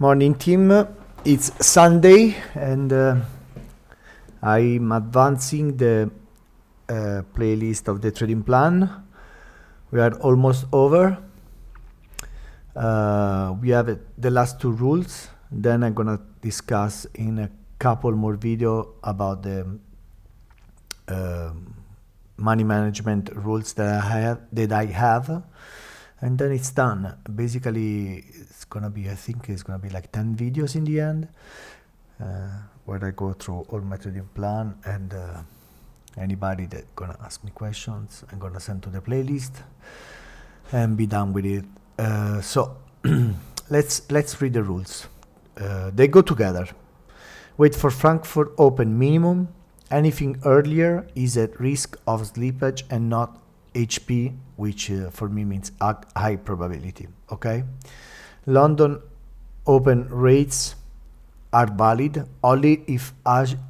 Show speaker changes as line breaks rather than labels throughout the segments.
Morning team, it's Sunday and I'm advancing the playlist of the trading plan. We are almost over. We have the last two rules, then I'm gonna discuss in a couple more video about the money management rules that I have, and then it's done. Basically it's gonna be, I think it's gonna be like 10 videos in the end, where I go through all my trading plan, and anybody that gonna ask me questions I'm gonna send to the playlist and be done with it. So let's read the rules. They go together. Wait for Frankfurt open minimum. Anything earlier is at risk of slippage and not HP, which for me means high probability. Okay. London open rates are valid only if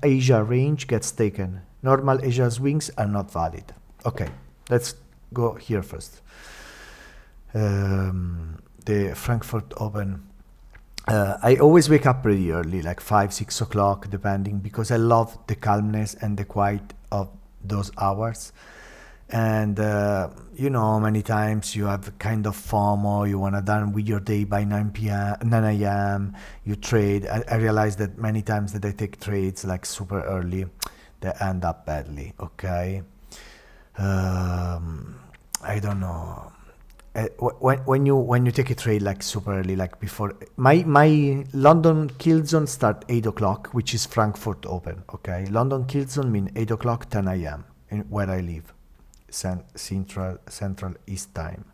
Asia range gets taken. Normal Asia swings are not valid. Okay, let's go here first. The Frankfurt open. I always wake up pretty early, like 5-6 o'clock, depending, because I love the calmness and the quiet of those hours. And you know, many times you have kind of FOMO, you want to done with your day by 9 a.m, you trade. I realize that many times that I take trades like super early, they end up badly. Okay. I don't know. When you take a trade like super early, like before my London killzone start 8 o'clock, which is Frankfurt open. Okay, London killzone mean 8 o'clock 10 a.m where I live, central east time.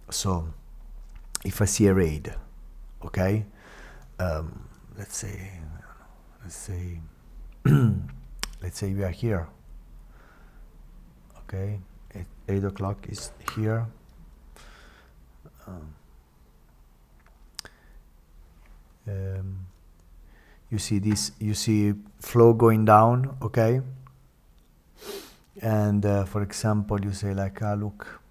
So if I see a raid, okay, let's say let's say we are here, okay, 8 o'clock is here. You see this, you see flow going down, okay, and for example you say like, look,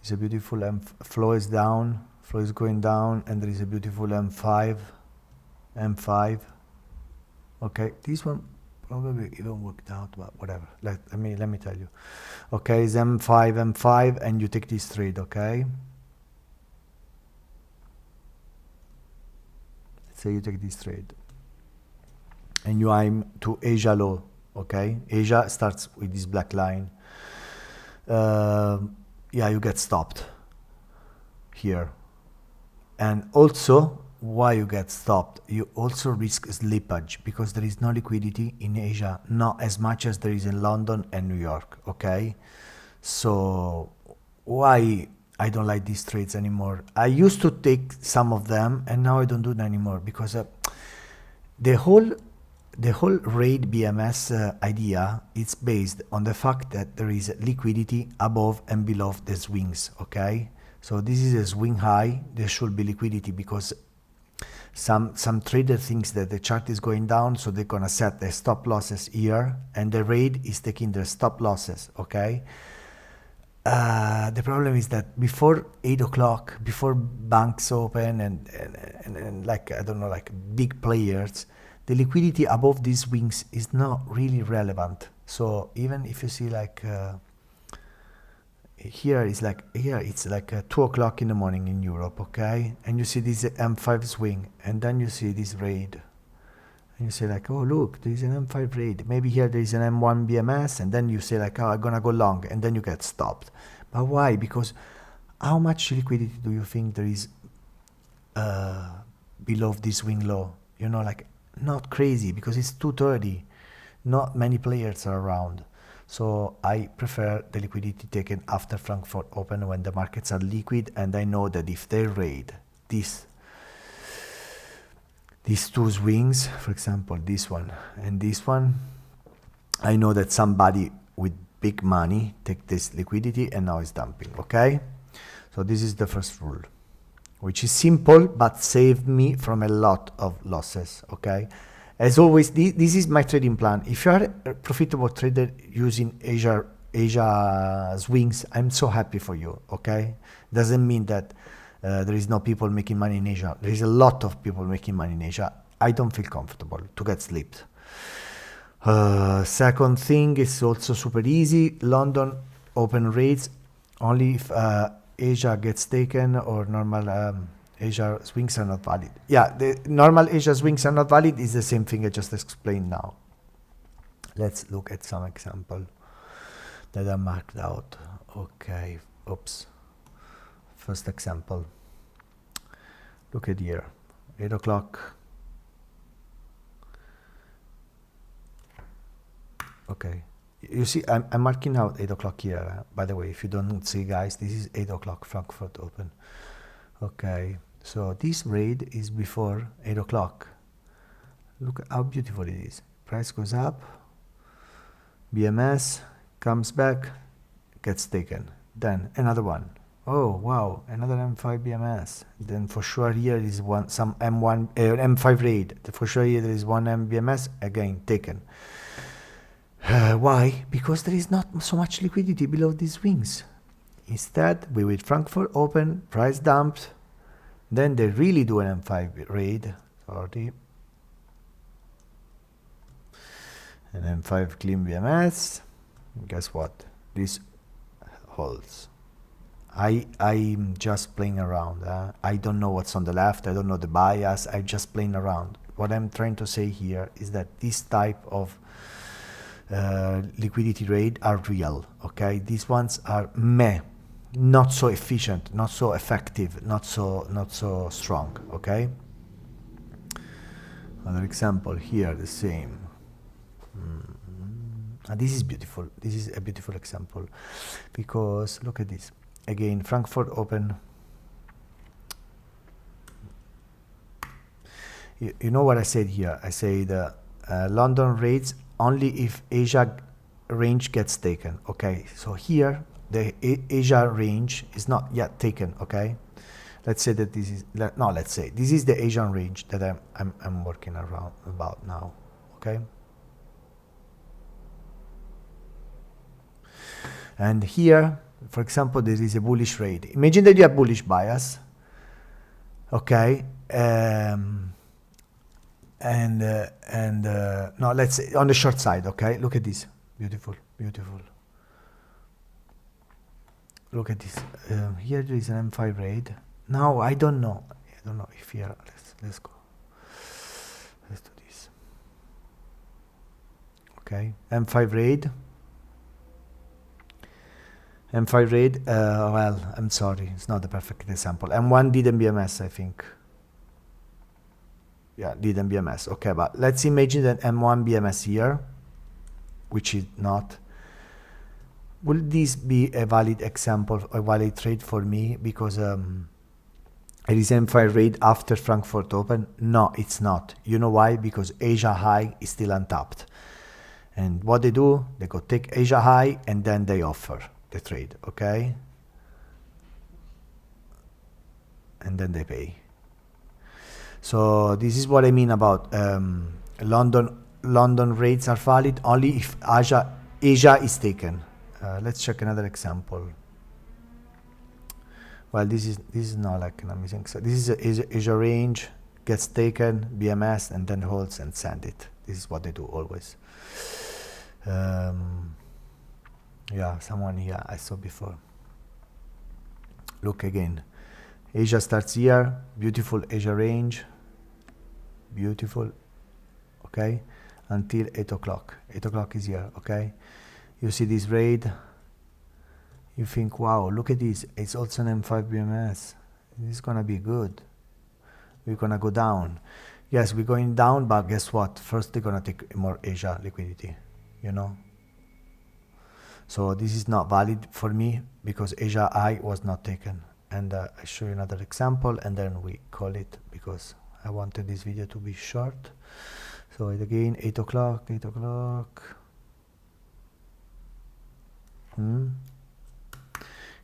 it's a beautiful flow is down, flow is going down, and there is a beautiful M5, okay, this one probably even worked out, but whatever. Let me tell you. Okay, it's M5, and you take this trade. Okay. Let's say you take this trade, and you aim to Asia low. Okay, Asia starts with this black line. Yeah, you get stopped here, and also. Why you get stopped? You also risk slippage because there is no liquidity in Asia, not as much as there is in London and New York. Okay, so why I don't like these trades anymore? I used to take some of them, and now I don't do them anymore because the whole raid BMS idea is based on the fact that there is liquidity above and below the swings. Okay, so this is a swing high. There should be liquidity because some trader thinks that the chart is going down, so they're gonna set their stop losses here, and the raid is taking their stop losses. Okay. The problem is that before 8 o'clock, before banks open and like, I don't know, like big players, the liquidity above these swings is not really relevant. So even if you see like here it's like 2 o'clock in the morning in Europe, okay, and you see this M5 swing, and then you see this raid, and you say like, oh look, there is an M5 raid, maybe here there is an M1 BMS, and then you say like, oh, I'm gonna go long, and then you get stopped. But why? Because how much liquidity do you think there is below this swing low? You know, like not crazy, because it's 2:30, not many players are around. So I prefer the liquidity taken after Frankfurt open, when the markets are liquid, and I know that if they raid these two swings, for example, this one and this one, I know that somebody with big money take this liquidity and now it's dumping. Okay, so this is the first rule, which is simple but saved me from a lot of losses. Okay. As always, this is my trading plan. If you are a profitable trader using Asia Asia swings, I'm so happy for you, okay? Doesn't mean that there is no people making money in Asia. There is a lot of people making money in Asia. I don't feel comfortable to get slipped. Second thing is also super easy. London open rates only if Asia gets taken or normal Asia swings are not valid. Yeah, the normal Asia swings are not valid is the same thing I just explained now. Let's look at some example that are marked out. Okay, oops. First example. Look at here, 8 o'clock. Okay, you see, I'm marking out 8 o'clock here. By the way, if you don't see, guys, this is 8 o'clock Frankfurt open. Okay, so this raid is before 8 o'clock. Look how beautiful it is. Price goes up, BMS comes back, gets taken. Then another one. Oh wow, another M5 BMS. Then for sure here is some M1 M5 raid. For sure here there is one M BMS again taken. Why? Because there is not so much liquidity below these swings. Instead, we wait Frankfurt open, price dumped, then they really do an M5 raid. Sorry. An M5 clean BMS. Guess what? This holds. I'm just playing around. I don't know what's on the left. I don't know the bias. I'm just playing around. What I'm trying to say here is that this type of liquidity raid are real. Okay, these ones are meh, not so efficient, not so effective, not so strong. Okay. Another example here, the same. This is beautiful. This is a beautiful example because look at this. Again, Frankfurt open. You know what I said here? I say the London rates only if Asia range gets taken. Okay, so here the Asia range is not yet taken. Okay, let's say that this is let's say this is the Asian range that I'm working around about now. Okay. And here, for example, there is a bullish raid. Imagine that you have bullish bias, okay, no, let's say on the short side, okay. Look at this, beautiful, beautiful. Look at this. Here there is an M5 raid. Now I don't know if here. Let's go. Let's do this. Okay, M5 raid. M5 raid, well, I'm sorry, it's not the perfect example. M1 did BMS, I think. Yeah, did BMS. Okay, but let's imagine that M1 BMS here, which is not. Will this be a valid example, a valid trade for me? Because it is M5 raid after Frankfurt open? No, it's not. You know why? Because Asia high is still untapped. And what they do, they go take Asia high and then they offer the trade, okay, and then they pay. So this is what I mean about London rates are valid only if Asia is taken. Let's check another example. Well, this is not like an amazing. So this is Asia range gets taken, BMS, and then holds and send it. This is what they do always. Yeah, someone here I saw before. Look again. Asia starts here. Beautiful Asia range. Beautiful. Okay. Until 8 o'clock. 8 o'clock is here. Okay. You see this raid. You think, wow, look at this. It's also an M5 BMS. This is going to be good. We're going to go down. Yes, we're going down, but guess what? First, they're going to take more Asia liquidity. You know. So this is not valid for me because Asia I was not taken. And I show you another example and then we call it because I wanted this video to be short. So it again, 8 o'clock, 8 o'clock.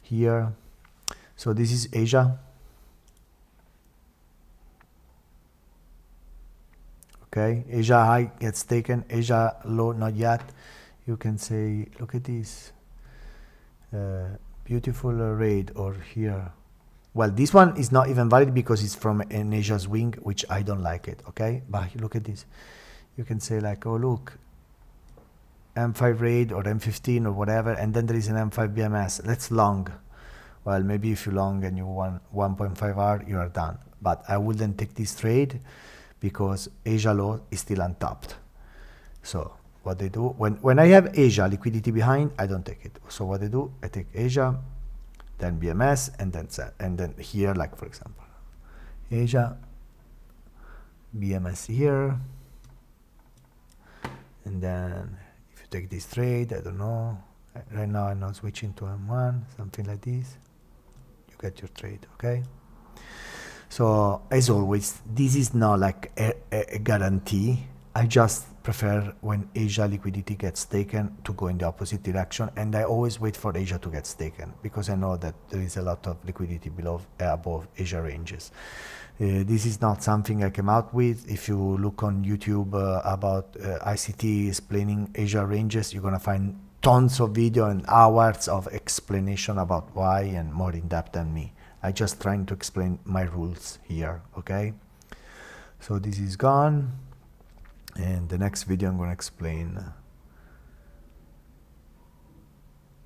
Here. So this is Asia. Okay, Asia high gets taken, Asia low not yet. You can say, look at this. Beautiful raid or here. Well, this one is not even valid because it's from an Asia swing, which I don't like it, okay? But look at this. You can say like, oh, look, M5 raid or M15 or whatever, and then there is an M5 BMS. That's long. Well, maybe if you long and you want 1.5R, you are done. But I wouldn't take this trade because Asia low is still untapped. So what they do, when I have Asia liquidity behind, I don't take it. So what I do, I take Asia, then BMS, and then here, like for example, Asia, BMS here, and then if you take this trade, I don't know, right now I'm not switching to M1, something like this, you get your trade, okay? So as always, this is not like a guarantee. I just prefer when Asia liquidity gets taken to go in the opposite direction, and I always wait for Asia to get taken because I know that there is a lot of liquidity above Asia ranges. This is not something I came out with. If you look on YouTube about ICT explaining Asia ranges, you're gonna find tons of video and hours of explanation about why and more in depth than me. I just trying to explain my rules here, okay? So this is gone. And the next video I'm going to explain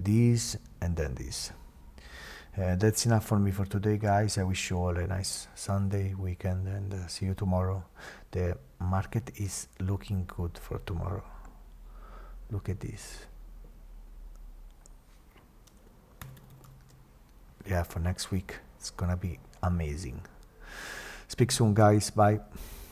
this and then this. That's enough for me for today, guys. I wish you all a nice Sunday weekend and see you tomorrow. The market is looking good for tomorrow. Look at this. Yeah, for next week it's gonna be amazing. Speak soon, guys. Bye.